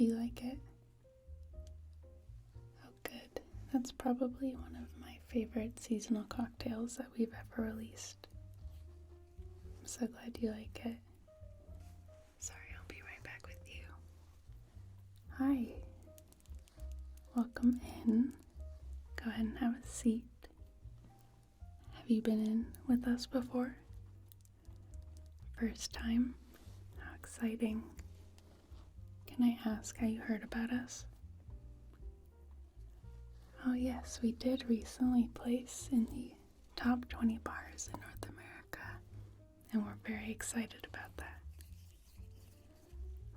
Do you like it? Oh, good. That's probably one of my favorite seasonal cocktails that we've ever released. I'm so glad you like it. Sorry, I'll be right back with you. Hi. Welcome in. Go ahead and have a seat. Have you been in with us before? First time? How exciting. Can I ask how you heard about us? Oh yes, we did recently place in the top 20 bars in North America, and we're very excited about that.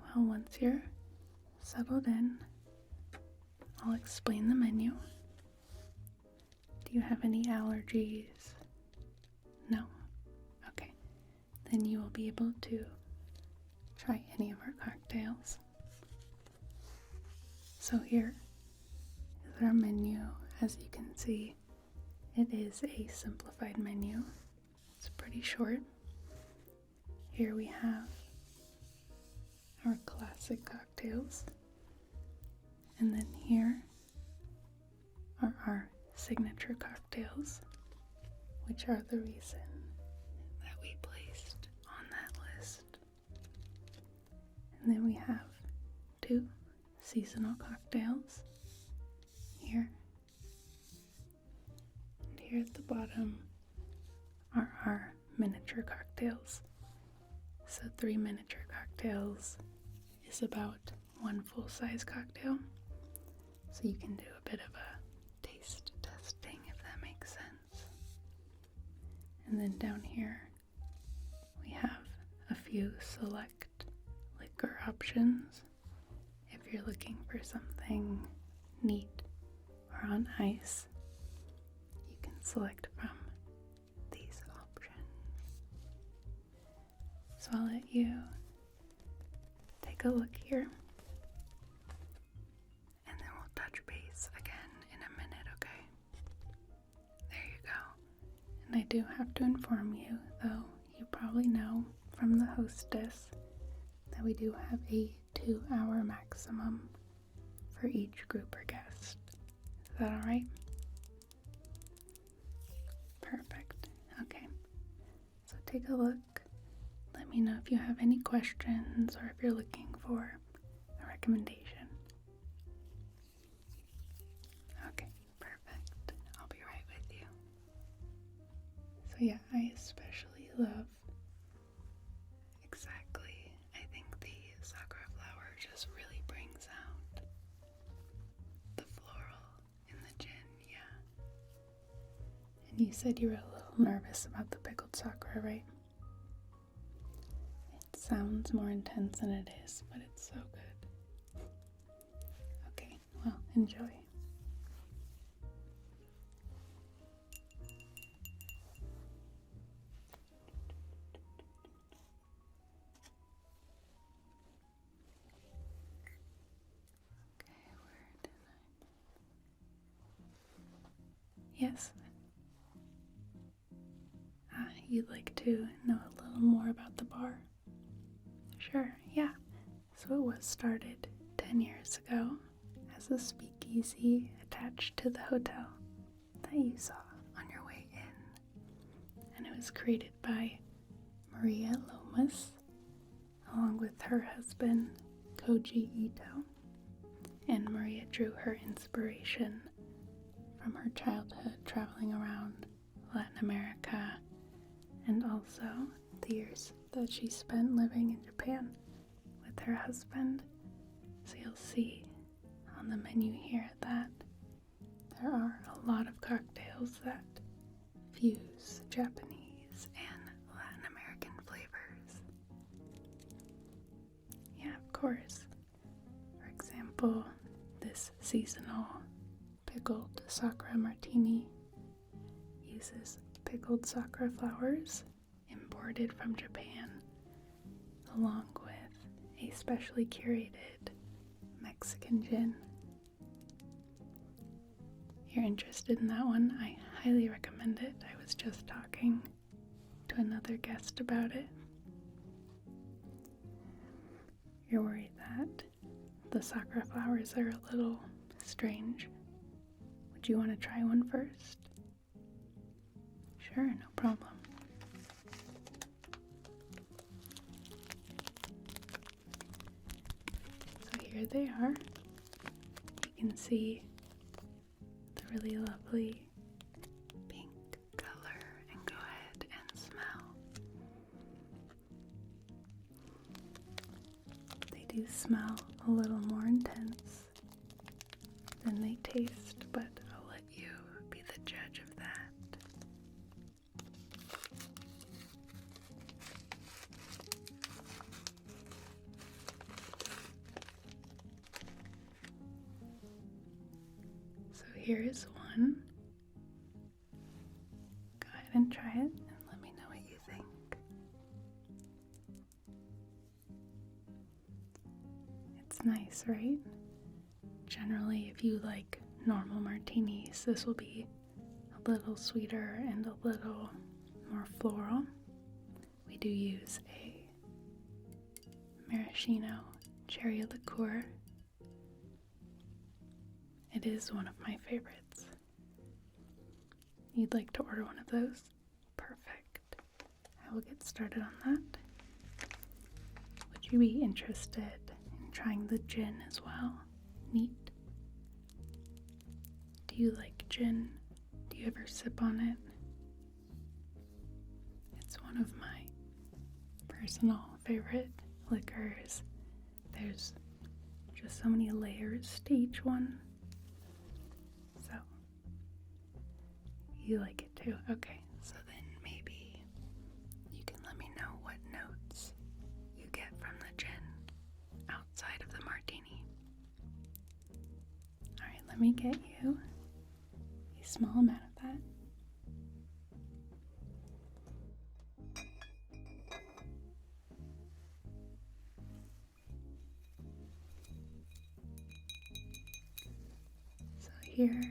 Well, once you're settled in, I'll explain the menu. Do you have any allergies? No? Okay. Then you will be able to try any of our cocktails. So here is our menu. As you can see, it is a simplified menu. It's pretty short. Here we have our classic cocktails. And then here are our signature cocktails, which are the reason that we placed on that list. And then we have 2 seasonal cocktails here. And here at the bottom are our miniature cocktails. So 3 miniature cocktails is about 1 full-size cocktail. So you can do a bit of a taste testing, if that makes sense. And then down here we have a few select liquor options. If you're looking for something neat or on ice, you can select from these options. So I'll let you take a look here, and then we'll touch base again in a minute, okay? There you go. And I do have to inform you, though you probably know from the hostess, that we do have a 2-hour maximum for each group or guest. Is that alright? Perfect. Okay. So take a look. Let me know if you have any questions or if you're looking for a recommendation. Okay, perfect. I'll be right with you. So yeah, I especially love I think the Sakura flower just really brings out the floral in the gin, yeah. And you said you were a little nervous about the pickled Sakura, right? It sounds more intense than it is, but it's so good. Okay, well, enjoy. Yes. You'd like to know a little more about the bar? Sure, yeah. So it was started 10 years ago as a speakeasy attached to the hotel that you saw on your way in. And it was created by Maria Lomas, along with her husband, Koji Ito. And Maria drew her inspiration from her childhood traveling around Latin America, and also the years that she spent living in Japan with her husband. So you'll see on the menu here that there are a lot of cocktails that fuse Japanese and Latin American flavors. Yeah, of course. For example, this seasonal pickled Sakura Martini uses pickled Sakura flowers imported from Japan, along with a specially curated Mexican gin. If you're interested in that one, I highly recommend it. I was just talking to another guest about it. You're worried that The Sakura flowers are a little strange. Would you want to try one first? Sure, no problem. So here they are. You can see the really lovely pink color, and go ahead and smell. They do smell a little more intense than they taste, but I'll let you be the judge of that. So here is one. Go ahead and try it and let me know what you think. It's nice, right? Generally, if you like normal martinis, this will be a little sweeter and a little more floral. We do use a maraschino cherry liqueur. It is one of my favorites. You'd like to order one of those? Perfect. I will get started on that. Would you be interested in trying the gin as well? Neat. Do you like gin? Do you ever sip on it? It's one of my personal favorite liquors. There's just so many layers to each one. So, you like it too? Okay, so then maybe you can let me know what notes you get from the gin outside of the martini. Alright, let me get you a small amount of that. So here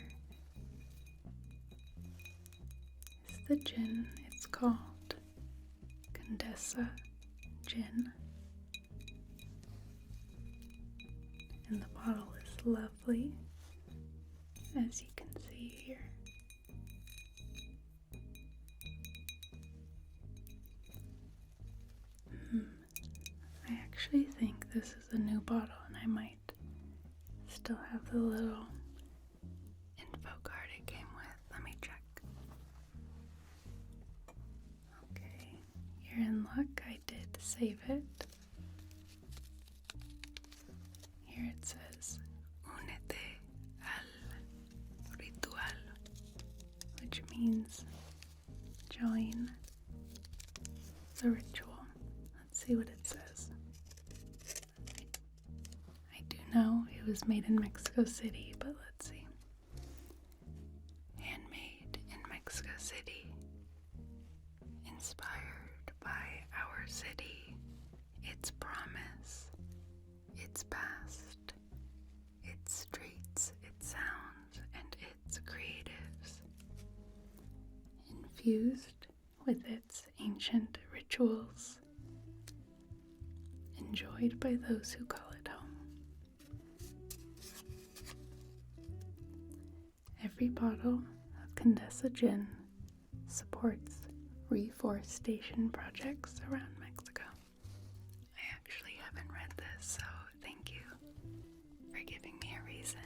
is the gin. It's called Condessa Gin. And the bottle is lovely, as you can see here. I actually think this is a new bottle, and I might still have the little info card it came with. Let me check. Okay, you're in luck. I did save it. Here it says, Únete al ritual, which means join the ritual. Let's see what it says. I do know it was made in Mexico City, but let's see. Handmade in Mexico City. Inspired by our city, its promise, its past, its streets, its sounds, and its creatives. Infused with its ancient rituals, enjoyed by those who call it home. Every bottle of Condessa Gin supports reforestation projects around Mexico. I actually haven't read this, so thank you for giving me a reason.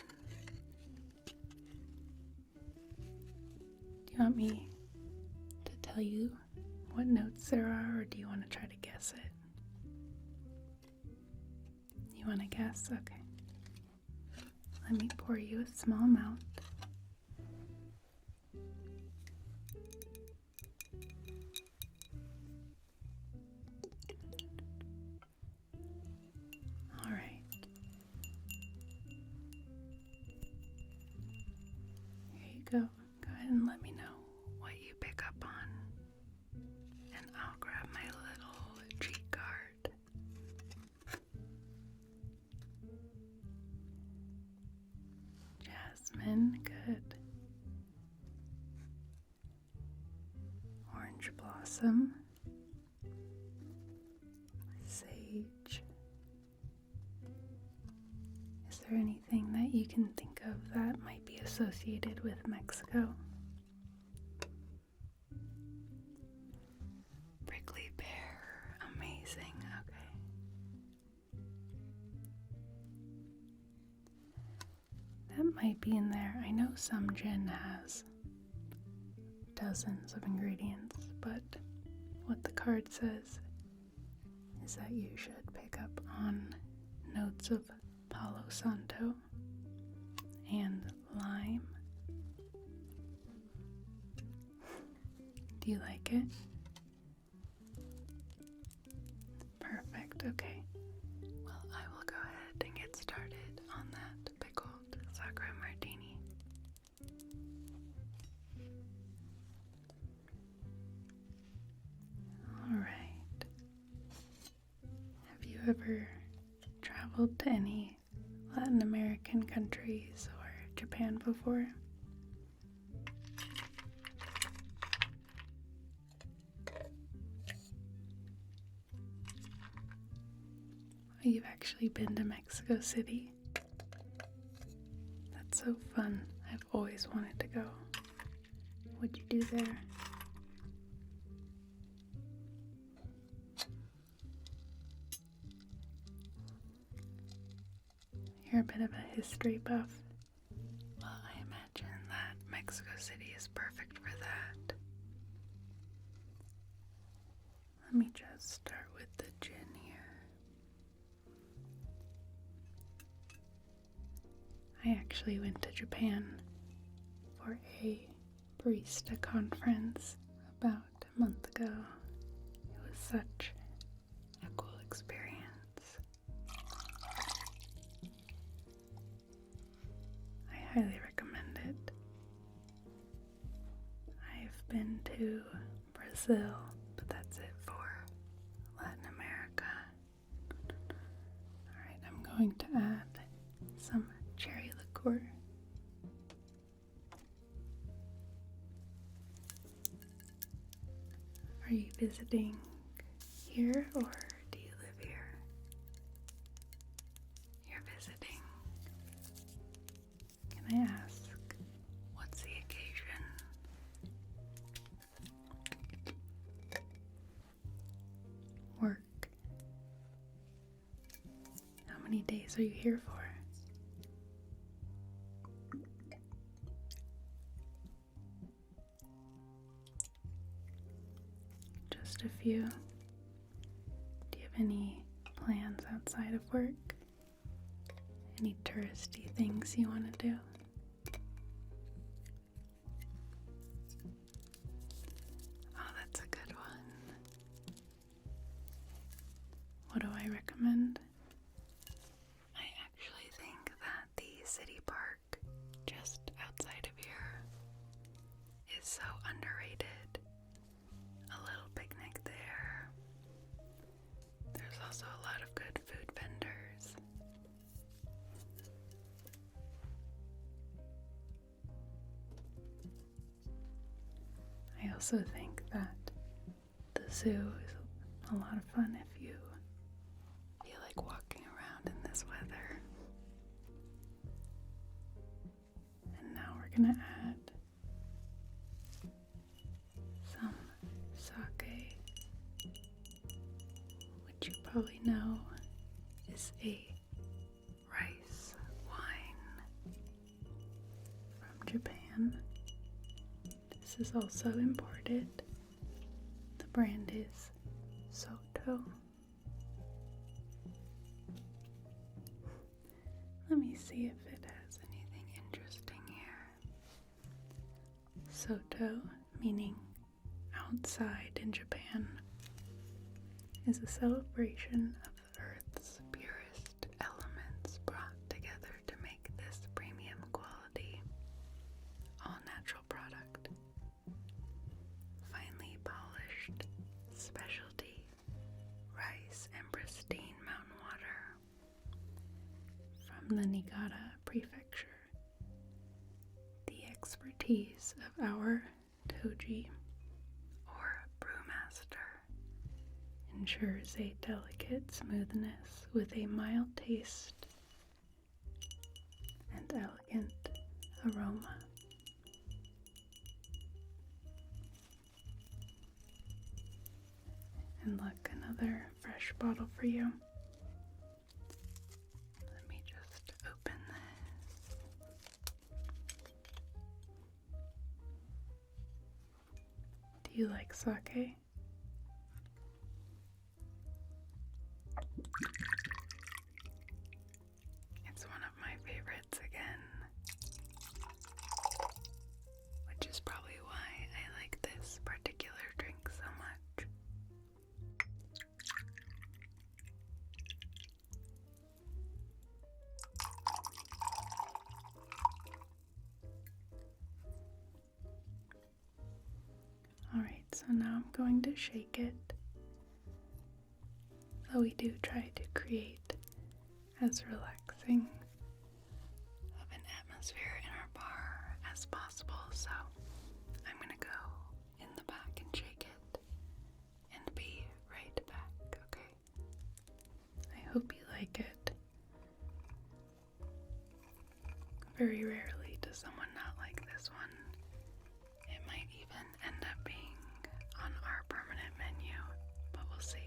Do you want me to tell you what notes there are, or do you want to try to guess it? You want to guess? Okay. Let me pour you a small amount. All right. Here you go. Go ahead and let me know what you pick up on, and I'll grab my little cheat card. Jasmine, good. Orange blossom. Sage. there anything that you can think of that might be associated with Mexico? Prickly pear. Amazing. Okay. That might be in there. I know some gin has dozens of ingredients, but what the card says is that you should pick up on notes of Palo Santo and lime. Do you like it? Perfect, okay. Well, I will go ahead and get started on that pickled Sakura Martini. Alright. Have you ever traveled to any Latin American countries or Japan before? You've actually been to Mexico City? That's so fun. I've always wanted to go. What'd you do there? You're a bit of a history buff. Well, I imagine that Mexico City is perfect for that. Let me just start with the gin here. I actually went to Japan for a barista conference about a month ago. It was such a cool experience. I highly recommend it. I've been to Brazil, but that's it for Latin America. Alright, I'm going to add some cherry liqueur. Are you visiting here or do you live here? You're visiting. Can I ask, what's the occasion? Work. How many days are you here for? Just a few. Do you have any plans outside of work? Any touristy things you want to do? Oh, that's a good one. What do I recommend? I actually think that the city park just outside of here is so underrated. A little picnic there. There's also a lot of good food vendors. I also think that the zoo is a lot of fun if you feel like walking around in this weather. And now we're gonna add some sake, which you probably know is a rice wine from Japan. This is also imported. The brand is Soto. Let me see if it has anything interesting here. Soto, meaning outside in Japan, is a celebration of the Earth's purest elements brought together to make this premium quality, all-natural product. Finely polished, specialty rice and pristine mountain water from the Niigata prefecture. The expertise of our Toji, or brewmaster, ensures a delicate smoothness with a mild taste and elegant aroma. And look, another fresh bottle for you. Let me just open this. Do you like sake? It's one of my favorites again, which is probably why I like this particular drink so much. Alright, so now I'm going to shake it. Though we do try to create as relaxing of an atmosphere in our bar as possible, so I'm going to go in the back and shake it and be right back, okay? I hope you like it. Very rarely does someone not like this one. It might even end up being on our permanent menu, but we'll see.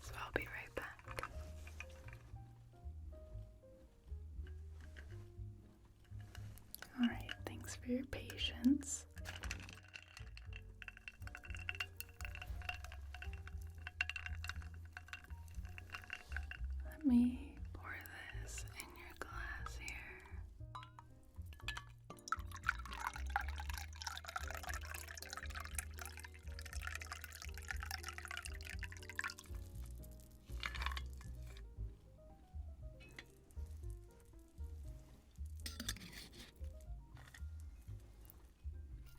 So I'll be right back. Alright, thanks for your patience. Let me pour this in your glass here.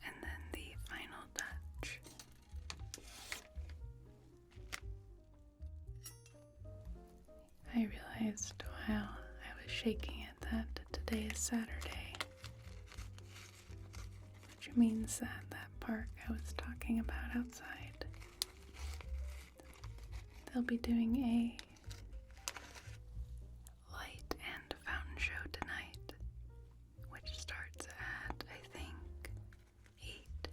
And then the final touch. I realized while I was shaking it that today is Saturday, which means that park I was talking about outside, they'll be doing a light and fountain show tonight, which starts at, I think, 8.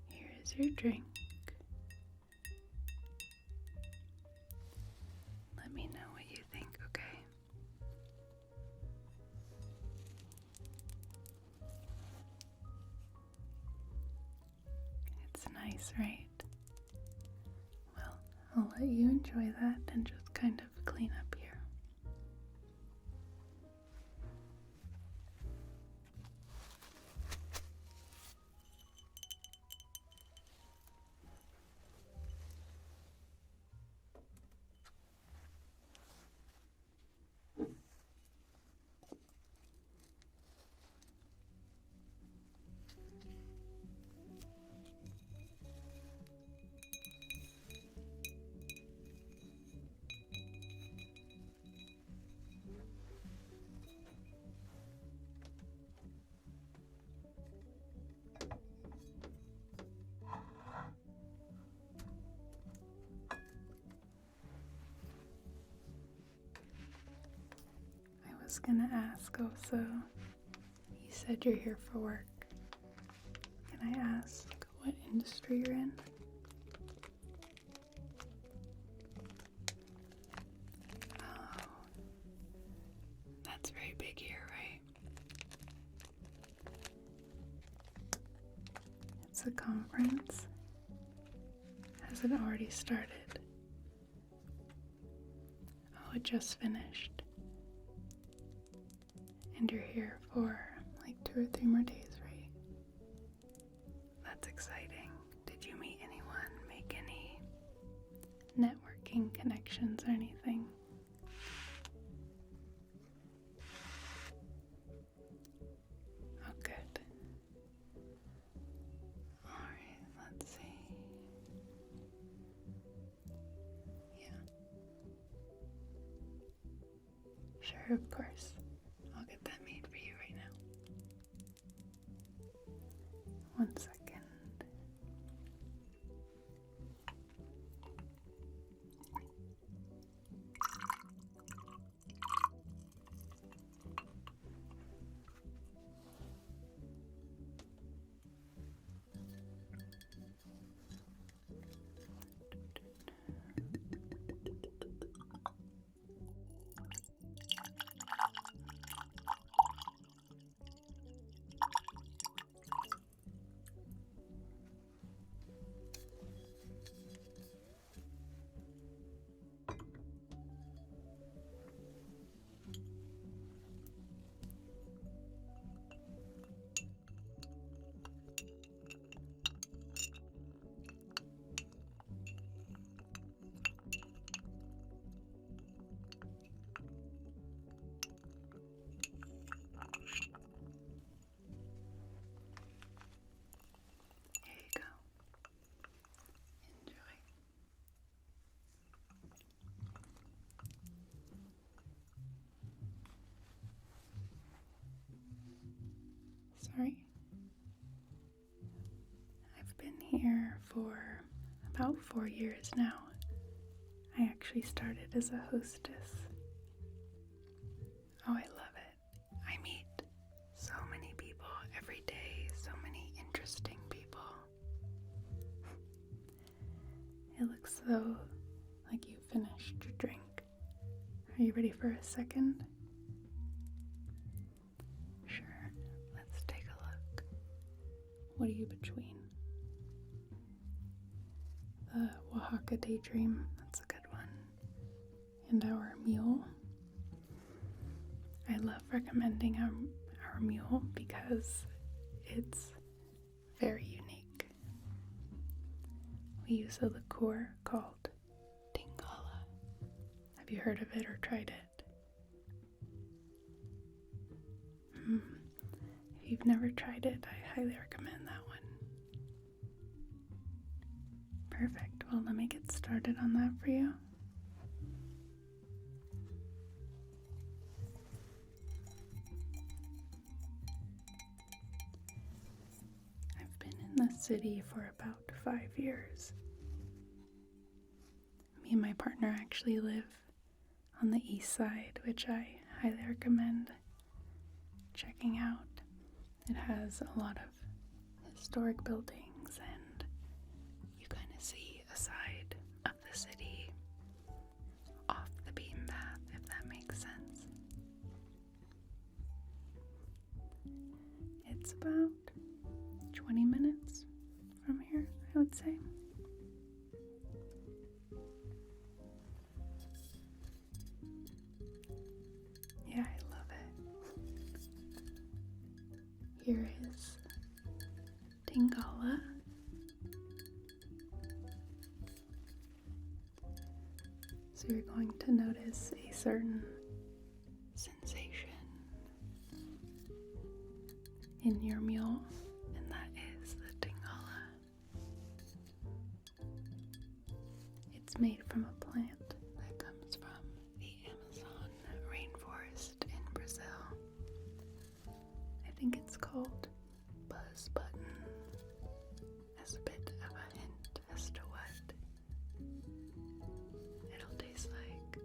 Here's your drink. Let me know what you think, okay? It's nice, right? Well, I'll let you enjoy that and just kind of clean up here. I was gonna ask also, you said you're here for work. Can I ask what industry you're in? Oh, that's very big here, right? It's a conference. Has it already started? Oh, it just finished. And you're here for like 2 or 3 more days, right? That's exciting. Did you meet anyone, make any networking connections or anything? Oh, good. Alright, let's see. Sure, of course. I'll get that made for you right now. 1 second. Sorry. I've been here for about 4 years now. I actually started as a hostess. Oh, I love it. I meet so many people every day, so many interesting people. It looks though like you finished your drink. Are you ready for a second? Sure, let's take a look. What are you between? The Oaxaca Daydream, that's a good one. And our mule. I love recommending our mule because it's very unique. We use a liqueur called Tingala. Have you heard of it or tried it? If you've never tried it, I highly recommend that one. Perfect. Well, let me get started on that for you. I've been in the city for about 5 years. Me and my partner actually live on the east side, which I highly recommend checking out. It has a lot of historic buildings, and you kind of see a side of the city off the beaten path, if that makes sense. It's about 20 minutes from here, I would say. Yeah, I love it. Here is Tingala. So you're going to notice a certain sensation in your mule, and that is the Tingala. It's made from a plant that comes from the Amazon rainforest in Brazil. I think it's called buzz button, as a bit of a hint as to what it'll taste like.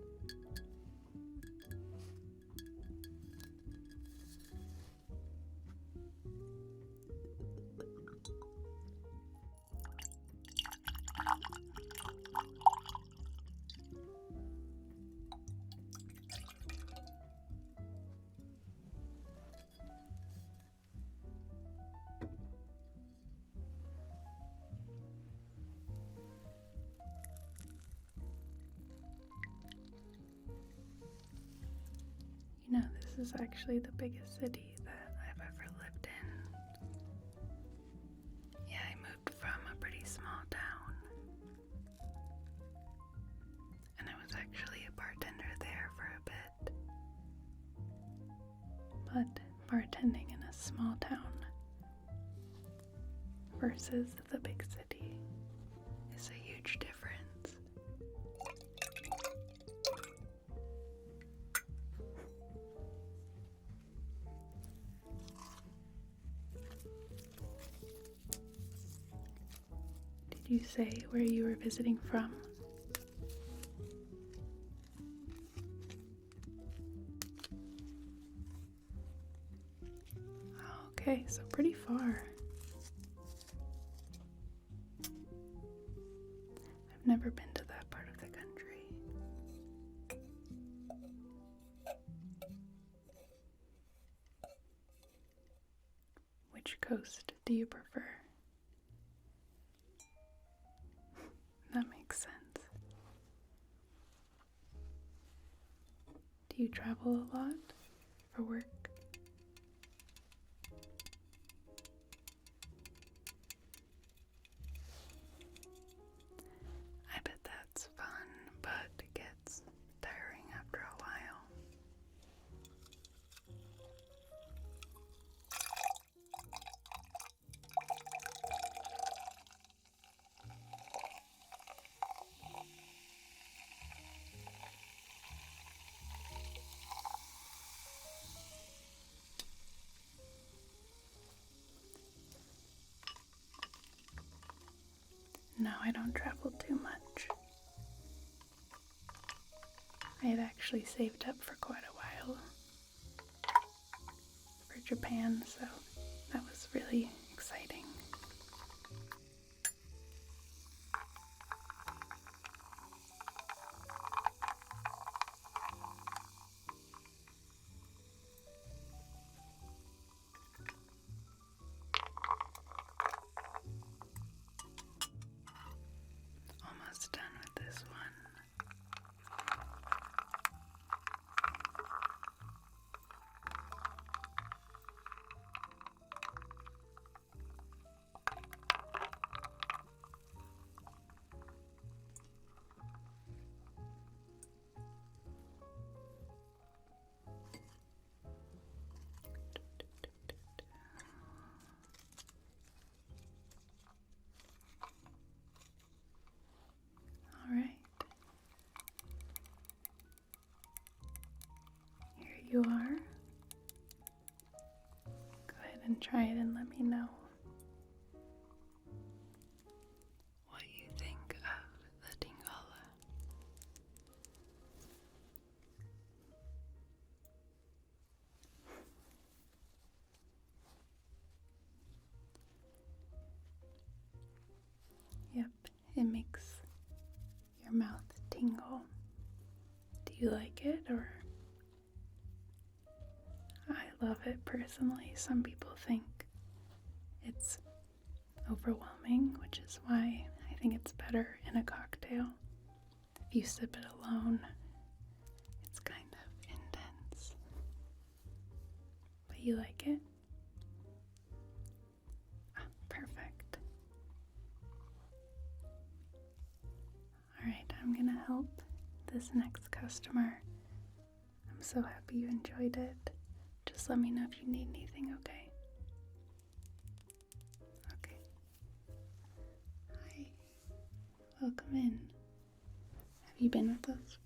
You know, this is actually the biggest city that I've ever lived in. Yeah, I moved from a pretty small town, and I was actually a bartender there for a bit. But bartending in a small town versus the big city is a huge difference. you say where you were visiting from? Okay, so pretty far. I've never been to that part of the country. Which coast do you prefer? That makes sense. Do you travel a lot for work? I bet that's fun, but it gets tiring after a while. No, I don't travel too much. I had actually saved up for quite a while for Japan, so that was really exciting. Almost done with this one. All right. Here you are. Go ahead and try it and let me know what you think of the Tingala. Yep, it makes your mouth tingle. Do you like it, or? I love it personally. Some people think it's overwhelming, which is why I think it's better in a cocktail. If you sip it alone, it's kind of intense. But you like it? Ah, perfect. Alright, I'm gonna help this next customer. I'm so happy you enjoyed it. Just let me know if you need anything, okay? Okay. Hi. Welcome in. Have you been with us